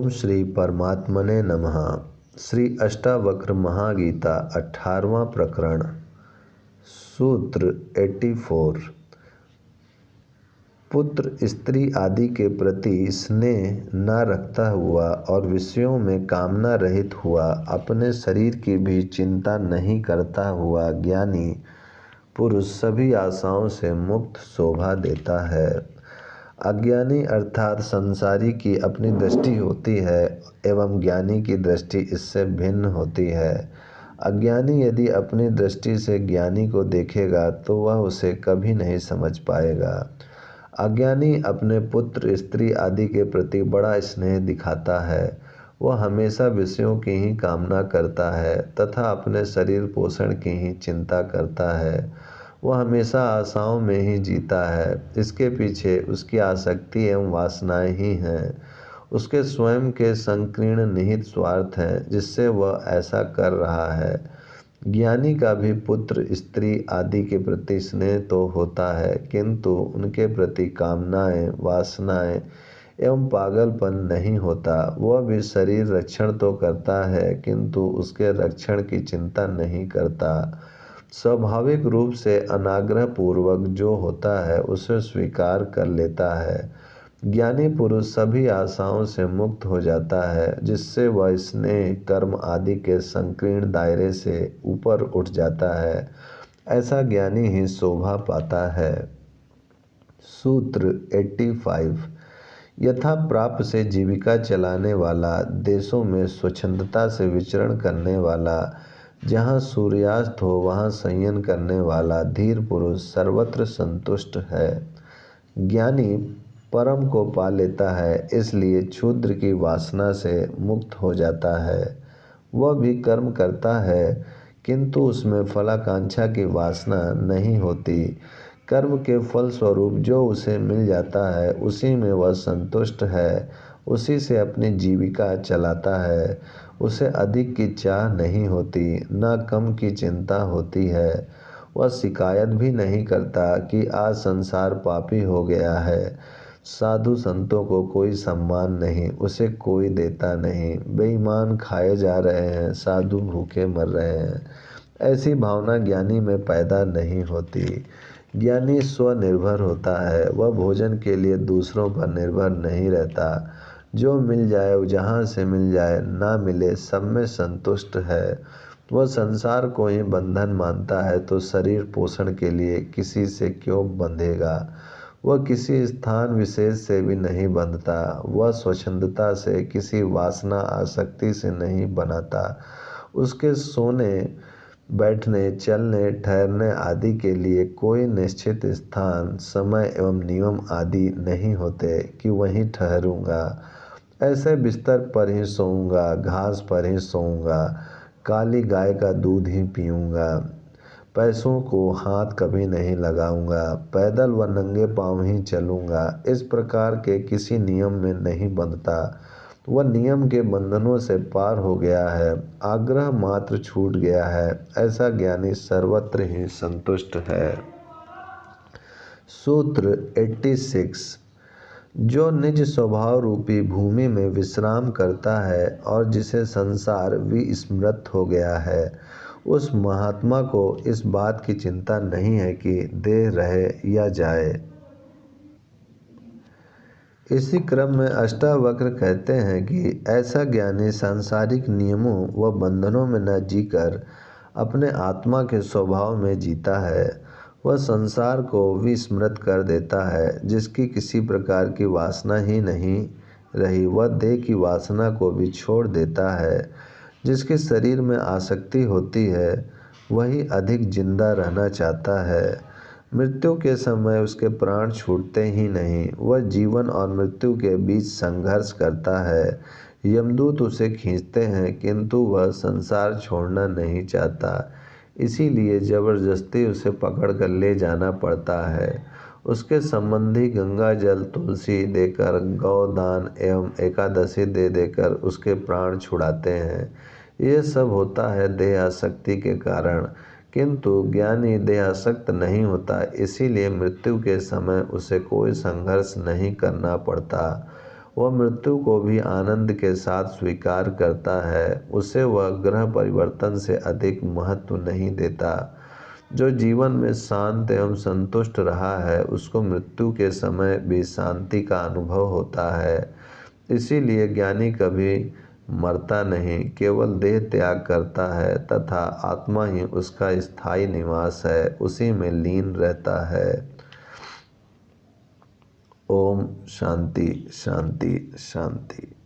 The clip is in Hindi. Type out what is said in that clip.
ओम श्री परमात्मने नमः। श्री अष्टावक्र महागीता 18वां प्रकरण सूत्र 84। पुत्र स्त्री आदि के प्रति स्नेह न रखता हुआ और विषयों में कामना रहित हुआ अपने शरीर की भी चिंता नहीं करता हुआ ज्ञानी पुरुष सभी आशाओं से मुक्त शोभा देता है। अज्ञानी अर्थात संसारी की अपनी दृष्टि होती है एवं ज्ञानी की दृष्टि इससे भिन्न होती है। अज्ञानी यदि अपनी दृष्टि से ज्ञानी को देखेगा तो वह उसे कभी नहीं समझ पाएगा। अज्ञानी अपने पुत्र स्त्री आदि के प्रति बड़ा स्नेह दिखाता है। वह हमेशा विषयों की ही कामना करता है तथा अपने शरीर पोषण की ही चिंता करता है। वह हमेशा आशाओं में ही जीता है। इसके पीछे उसकी आसक्ति एवं वासनाएं ही हैं। उसके स्वयं के संकीर्ण निहित स्वार्थ हैं जिससे वह ऐसा कर रहा है। ज्ञानी का भी पुत्र स्त्री आदि के प्रति स्नेह तो होता है किंतु उनके प्रति कामनाएं वासनाएं एवं पागलपन नहीं होता। वह भी शरीर रक्षण तो करता है किंतु उसके रक्षण की चिंता नहीं करता। स्वाभाविक रूप से अनाग्रह पूर्वक जो होता है उसे स्वीकार कर लेता है। ज्ञानी पुरुष सभी आशाओं से मुक्त हो जाता है जिससे वह स्नेह कर्म आदि के संकीर्ण दायरे से ऊपर उठ जाता है। ऐसा ज्ञानी ही शोभा पाता है। सूत्र 85। यथा प्राप्त से जीविका चलाने वाला, देशों में स्वच्छंदता से विचरण करने वाला, जहाँ सूर्यास्त हो वहाँ संयन करने वाला धीर पुरुष सर्वत्र संतुष्ट है। ज्ञानी परम को पा लेता है इसलिए क्षुद्र की वासना से मुक्त हो जाता है। वह भी कर्म करता है किंतु उसमें फलाकांक्षा की वासना नहीं होती। कर्म के फल स्वरूप जो उसे मिल जाता है उसी में वह संतुष्ट है, उसी से अपनी जीविका चलाता है। उसे अधिक की चाह नहीं होती, न कम की चिंता होती है। वह शिकायत भी नहीं करता कि आज संसार पापी हो गया है। साधु संतों को कोई सम्मान नहीं, उसे कोई देता नहीं। बेईमान खाए जा रहे हैं, साधु भूखे मर रहे हैं। ऐसी भावना ज्ञानी में पैदा नहीं होती। ज्ञानी स्वनिर्भर होता है। वह भोजन के लिए दूसरों पर निर्भर नहीं रहता। जो मिल जाए जहाँ से मिल जाए, ना मिले सब में संतुष्ट है। वह संसार को ही बंधन मानता है तो शरीर पोषण के लिए किसी से क्यों बंधेगा। वह किसी स्थान विशेष से भी नहीं बंधता। वह स्वच्छंदता से किसी वासना आसक्ति से नहीं बनाता। उसके सोने बैठने चलने ठहरने आदि के लिए कोई निश्चित स्थान समय एवं नियम आदि नहीं होते कि वहीं ठहरूंगा, ऐसे बिस्तर पर ही सोऊंगा, घास पर ही सोऊंगा, काली गाय का दूध ही पीऊंगा, पैसों को हाथ कभी नहीं लगाऊंगा, पैदल व नंगे पांव ही चलूंगा। इस प्रकार के किसी नियम में नहीं बंधता। वह नियम के बंधनों से पार हो गया है, आग्रह मात्र छूट गया है। ऐसा ज्ञानी सर्वत्र ही संतुष्ट है। सूत्र 86। जो निज स्वभाव रूपी भूमि में विश्राम करता है और जिसे संसार विस्मृत हो गया है, उस महात्मा को इस बात की चिंता नहीं है कि देह रहे या जाए। इसी क्रम में अष्टावक्र कहते हैं कि ऐसा ज्ञानी सांसारिक नियमों व बंधनों में न जीकर अपने आत्मा के स्वभाव में जीता है। वह संसार को विस्मृत कर देता है। जिसकी किसी प्रकार की वासना ही नहीं रही वह देह की वासना को भी छोड़ देता है। जिसके शरीर में आसक्ति होती है वही अधिक जिंदा रहना चाहता है। मृत्यु के समय उसके प्राण छूटते ही नहीं। वह जीवन और मृत्यु के बीच संघर्ष करता है। यमदूत उसे खींचते हैं किंतु वह संसार छोड़ना नहीं चाहता, इसीलिए जबरदस्ती उसे पकड़कर ले जाना पड़ता है। उसके संबंधी गंगा जल तुलसी देकर, गौदान एवं एकादशी दे देकर उसके प्राण छुड़ाते हैं। ये सब होता है देहासक्ति के कारण, किंतु ज्ञानी देहासक्त नहीं होता, इसीलिए मृत्यु के समय उसे कोई संघर्ष नहीं करना पड़ता। वह मृत्यु को भी आनंद के साथ स्वीकार करता है। उसे वह ग्रह परिवर्तन से अधिक महत्व नहीं देता। जो जीवन में शांत एवं संतुष्ट रहा है उसको मृत्यु के समय भी शांति का अनुभव होता है। इसीलिए ज्ञानी कभी मरता नहीं, केवल देह त्याग करता है तथा आत्मा ही उसका स्थायी निवास है, उसी में लीन रहता है। ओम शांति शांति शांति।